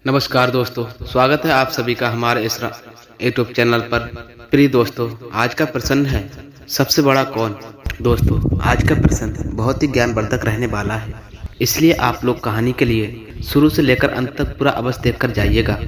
नमस्कार दोस्तों, स्वागत है आप सभी का हमारे इस यूट्यूब चैनल पर। प्रिय दोस्तों, आज का प्रश्न है सबसे बड़ा कौन। दोस्तों, आज का प्रश्न बहुत ही ज्ञानवर्धक रहने वाला है, इसलिए आप लोग कहानी के लिए शुरू से लेकर अंत तक पूरा अवश्य देखकर जाइएगा।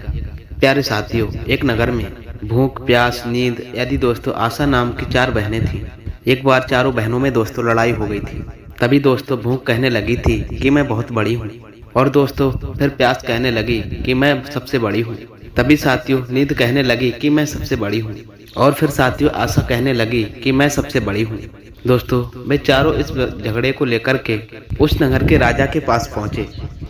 प्यारे साथियों, एक नगर में भूख, प्यास, नींद आदि दोस्तों आशा नाम की 4 बहनें थीं। एक बार चारों बहनों में दोस्तों लड़ाई हो गई थी। तभी दोस्तों भूख कहने लगी थी कि मैं बहुत बड़ी हूँ, और दोस्तों फिर प्यास कहने लगी कि मैं सबसे बड़ी हूँ। तभी साथियों नींद कहने लगी कि मैं सबसे बड़ी हूँ, और फिर साथियों आशा कहने लगी कि मैं सबसे बड़ी हूँ। दोस्तों वे चारों इस झगड़े को लेकर के उस नगर के राजा के पास पहुंचे।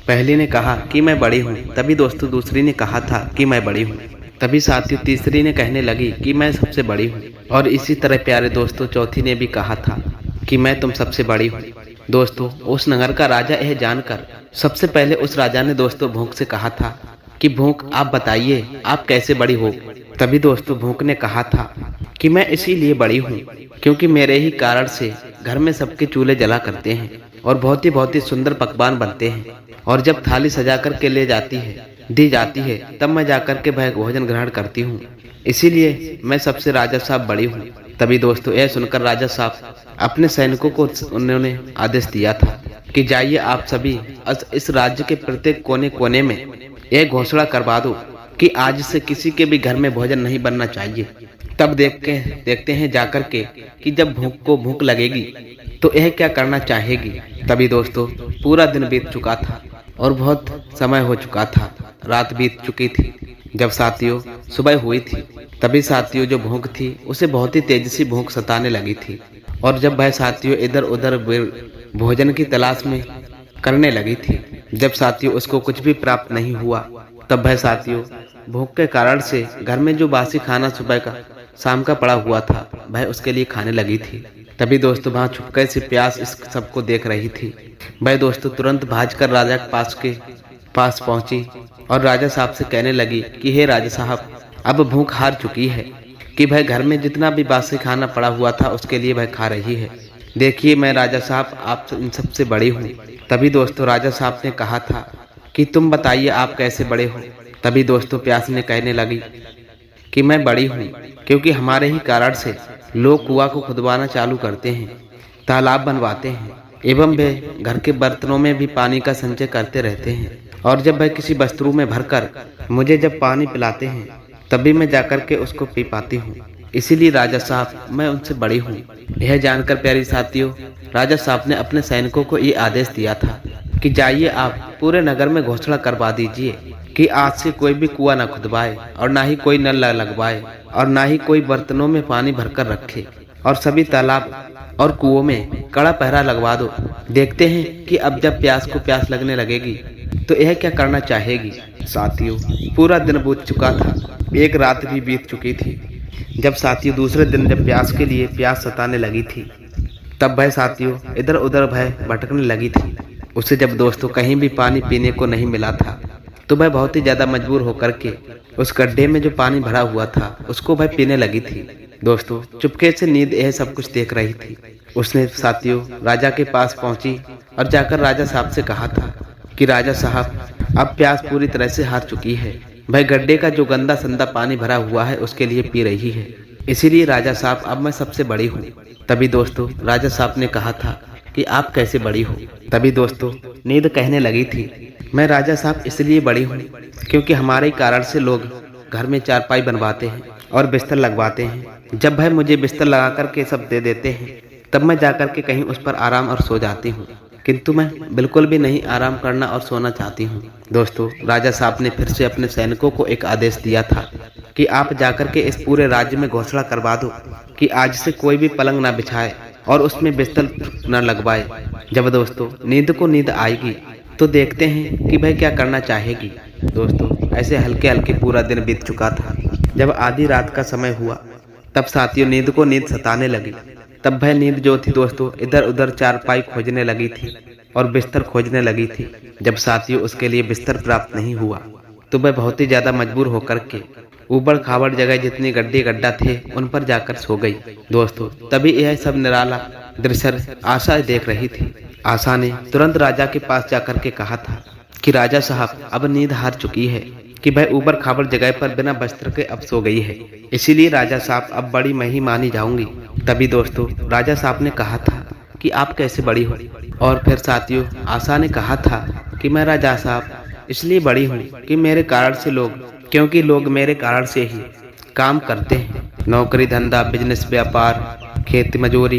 पहली ने कहा कि मैं बड़ी हूँ, तभी दोस्तों दूसरी ने कहा था कि मैं बड़ी हूँ। तभी साथियों तीसरी ने कहने लगी कि मैं सबसे बड़ी हूँ, और इसी तरह प्यारे दोस्तों चौथी ने भी कहा था कि मैं तुम सबसे बड़ी हूँ। दोस्तों उस नगर का राजा यह जानकर सबसे पहले उस राजा ने दोस्तों भूख से कहा था कि भूख आप बताइए आप कैसे बड़ी हो। तभी दोस्तों भूख ने कहा था कि मैं इसीलिए बड़ी हूँ क्योंकि मेरे ही कारण से घर में सबके चूल्हे जला करते हैं और बहुत ही सुंदर पकवान बनते हैं, और जब थाली सजा कर के दी जाती है तब मैं जाकर के वह भोजन ग्रहण करती हूँ, इसीलिए मैं सबसे राजा साहब बड़ी हूँ। तभी दोस्तों यह सुनकर राजा साहब अपने सैनिकों को उन्होंने आदेश दिया था कि जाइए आप सभी इस राज्य के प्रत्येक कोने कोने में एक घोषणा करवा दो कि आज से किसी के भी घर में भोजन नहीं बनना चाहिए। तब देखते हैं जाकर के कि जब भूख लगेगी तो यह क्या करना चाहेगी। तभी दोस्तों पूरा दिन बीत चुका था और बहुत समय हो चुका था, रात बीत चुकी थी। जब साथियों सुबह हुई थी तभी साथियों जो भूख थी उसे बहुत ही तेजी से भूख सताने लगी थी, और जब वह साथियों इधर उधर भोजन की तलाश में करने लगी थी, जब साथियों उसको कुछ भी प्राप्त नहीं हुआ, तब वह साथियों भूख के कारण से घर में जो बासी खाना सुबह का शाम का पड़ा हुआ था वह उसके लिए खाने लगी थी। तभी दोस्तों वहां छुपके से प्यास इस सबको देख रही थी। वह दोस्तों तुरंत भागकर राजा के पास पहुंची और राजा साहब से कहने लगी कि हे राजा साहब, अब भूख हार चुकी है कि वह घर में जितना भी बासी खाना पड़ा हुआ था उसके लिए वह खा रही है। देखिए मैं राजा साहब आप इन सबसे बड़ी हूँ। तभी दोस्तों राजा साहब ने कहा था कि तुम बताइए आप कैसे बड़े हो। तभी दोस्तों प्यास ने कहने लगी कि मैं बड़ी हूँ क्योंकि हमारे ही कारण से लोग कुआं को खुदवाना चालू करते हैं, तालाब बनवाते हैं, एवं वे घर के बर्तनों में भी पानी का संचय करते रहते हैं, और जब वह किसी वस्तु में भरकर मुझे जब पानी पिलाते हैं तभी मैं जाकर के उसको पी पाती हूँ। इसीलिए राजा साहब मैं उनसे बड़ी हूँ। यह जानकर प्यारी साथियों राजा साहब ने अपने सैनिकों को ये आदेश दिया था कि जाइए आप पूरे नगर में घोषणा करवा दीजिए कि आज से कोई भी कुआं न खुदवाए और ना ही कोई नल लगवाए और ना ही कोई बर्तनों में पानी भरकर रखे, और सभी तालाब और कुओं में कड़ा पहरा लगवा दो। देखते हैं कि अब जब प्यास लगने लगेगी तो यह क्या करना चाहेगी। साथियों पूरा दिन बीत चुका था, एक रात भी बीत चुकी थी। जब साथियों दूसरे दिन जब प्यास सताने लगी थी तब वह साथियों इधर उधर भटकने लगी थी। उसे जब दोस्तों कहीं भी पानी पीने को नहीं मिला था तो वह बहुत ही ज्यादा मजबूर होकर के उस गड्ढे में जो पानी भरा हुआ था उसको वह पीने लगी थी। दोस्तों चुपके से नींद यह सब कुछ देख रही थी। उसने साथियों राजा के पास पहुंची और जाकर राजा साहब से कहा था कि राजा साहब अब प्यास पूरी तरह से हार चुकी है, भाई गड्ढे का जो गंदा संदा पानी भरा हुआ है उसके लिए पी रही है, इसीलिए राजा साहब अब मैं सबसे बड़ी हूँ। तभी दोस्तों राजा साहब ने कहा था कि आप कैसे बड़ी हो। तभी दोस्तों नींद कहने लगी थी मैं राजा साहब इसलिए बड़ी हूँ क्योंकि हमारे कारण से लोग घर में चारपाई बनवाते हैं और बिस्तर लगवाते हैं। जब वह मुझे बिस्तर लगा करके सब दे देते हैं तब मैं जाकर के कहीं उस पर आराम और सो जाती हूँ, किंतु मैं बिल्कुल भी नहीं आराम करना और सोना चाहती हूँ। दोस्तों राजा साहब ने फिर से अपने सैनिकों को एक आदेश दिया था कि आप जाकर के इस पूरे राज्य में घोषणा करवा दो कि आज से कोई भी पलंग न बिछाए और उसमें बिस्तर न लगवाए। जब दोस्तों नींद को नींद आएगी तो देखते हैं कि वह क्या करना चाहेगी। दोस्तों ऐसे हल्के हल्के पूरा दिन बीत चुका था। जब आधी रात का समय हुआ तब साथियों नींद को नींद सताने लगी। तब वह नींद जो थी दोस्तों इधर उधर चारपाई खोजने लगी थी और बिस्तर खोजने लगी थी। जब साथियों उसके लिए बिस्तर प्राप्त नहीं हुआ तो वह बहुत ही ज्यादा मजबूर होकर के ऊबड़ खाबड़ जगह जितनी गड्ढा थे उन पर जाकर सो गई। दोस्तों तभी यह सब निराला दृश्य आशा देख रही थी। आशा ने तुरंत राजा के पास जाकर के कहा था कि राजा साहब अब नींद हार चुकी है कि वह ऊबड़ खाबड़ जगह पर बिना वस्त्र के अब सो गई है, इसीलिए राजा साहब अब बड़ी मैं ही मानी जाऊंगी। तभी दोस्तों राजा साहब ने कहा था कि आप कैसे बड़ी हो, और फिर साथियों आशा ने कहा था कि मैं राजा साहब इसलिए बड़ी हूँ कि मेरे कारण से क्योंकि लोग मेरे कारण से ही काम करते हैं, नौकरी धंधा बिजनेस व्यापार खेती मजूरी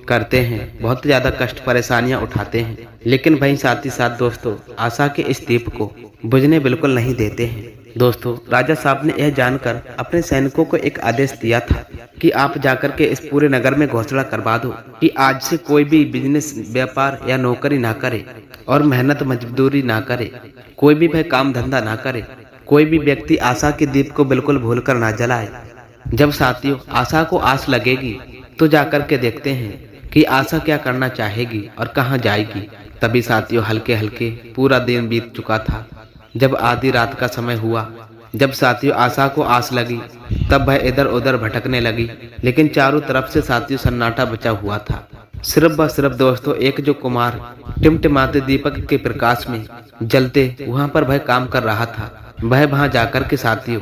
करते हैं, बहुत ज़्यादा कष्ट परेशानियां उठाते हैं, लेकिन वहीं साथ ही साथ दोस्तों आशा के इस दीप को बुझने बिल्कुल नहीं देते हैं। दोस्तों राजा साहब ने यह जानकर अपने सैनिकों को एक आदेश दिया था कि आप जाकर के इस पूरे नगर में घोषणा करवा दो कि आज से कोई भी बिजनेस व्यापार या नौकरी ना करे और मेहनत मजदूरी ना करे, कोई भी वह काम धंधा ना करे, कोई भी व्यक्ति आशा के दीप को बिल्कुल भूलकर ना जलाए। जब साथियों आशा को आस लगेगी तो जाकर के देखते हैं कि आशा क्या करना चाहेगी और कहां जाएगी। तभी साथियों हल्के हल्के पूरा दिन बीत चुका था। जब आधी रात का समय हुआ, जब साथियों आशा को आस लगी, तब वह इधर उधर भटकने लगी, लेकिन चारों तरफ से साथियों सन्नाटा बचा हुआ था। सिर्फ व सिर्फ दोस्तों एक जो कुमार टिमटिमाते दीपक के प्रकाश में जलते वहां पर वह काम कर रहा था, वह वहां जाकर के साथियों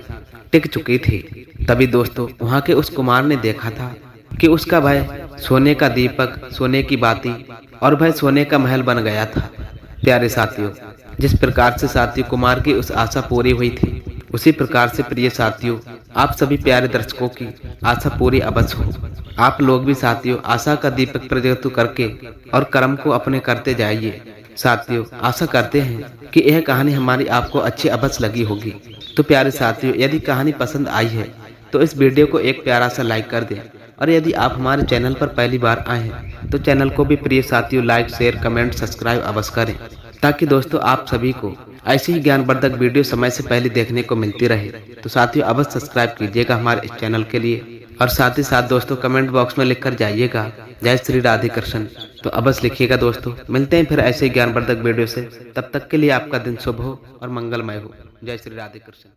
टिक चुकी थी। तभी दोस्तों वहां के उस कुमार ने देखा था कि उसका वह सोने का दीपक, सोने की बाती और वह सोने का महल बन गया था। प्यारे साथियों जिस प्रकार से साथियों कुमार की उस आशा पूरी हुई थी, उसी प्रकार से प्रिय साथियों आप सभी प्यारे दर्शकों की आशा पूरी अवश्य हो। आप लोग भी साथियों आशा का दीपक प्रज्वलित करके और कर्म को अपने करते जाइए। साथियों आशा करते हैं कि यह कहानी हमारी आपको अच्छी अवश्य लगी होगी। तो प्यारे साथियों यदि कहानी पसंद आई है तो इस वीडियो को एक प्यारा सा लाइक कर दें, और यदि आप हमारे चैनल पर पहली बार आए हैं तो चैनल को भी प्रिय साथियों लाइक शेयर कमेंट सब्सक्राइब अवश्य करें, ताकि दोस्तों आप सभी को ऐसी ही ज्ञानवर्धक वीडियो समय से पहले देखने को मिलती रहे। तो साथियों अवश्य सब्सक्राइब कीजिएगा हमारे इस चैनल के लिए, और साथ ही साथ दोस्तों कमेंट बॉक्स में लिखकर जाइएगा जय श्री राधे कृष्ण, तो अवश्य लिखिएगा। दोस्तों मिलते हैं फिर ऐसे ही ज्ञानवर्धक वीडियो से, तब तक के लिए आपका दिन शुभ हो और मंगलमय हो। जय श्री राधे कृष्ण।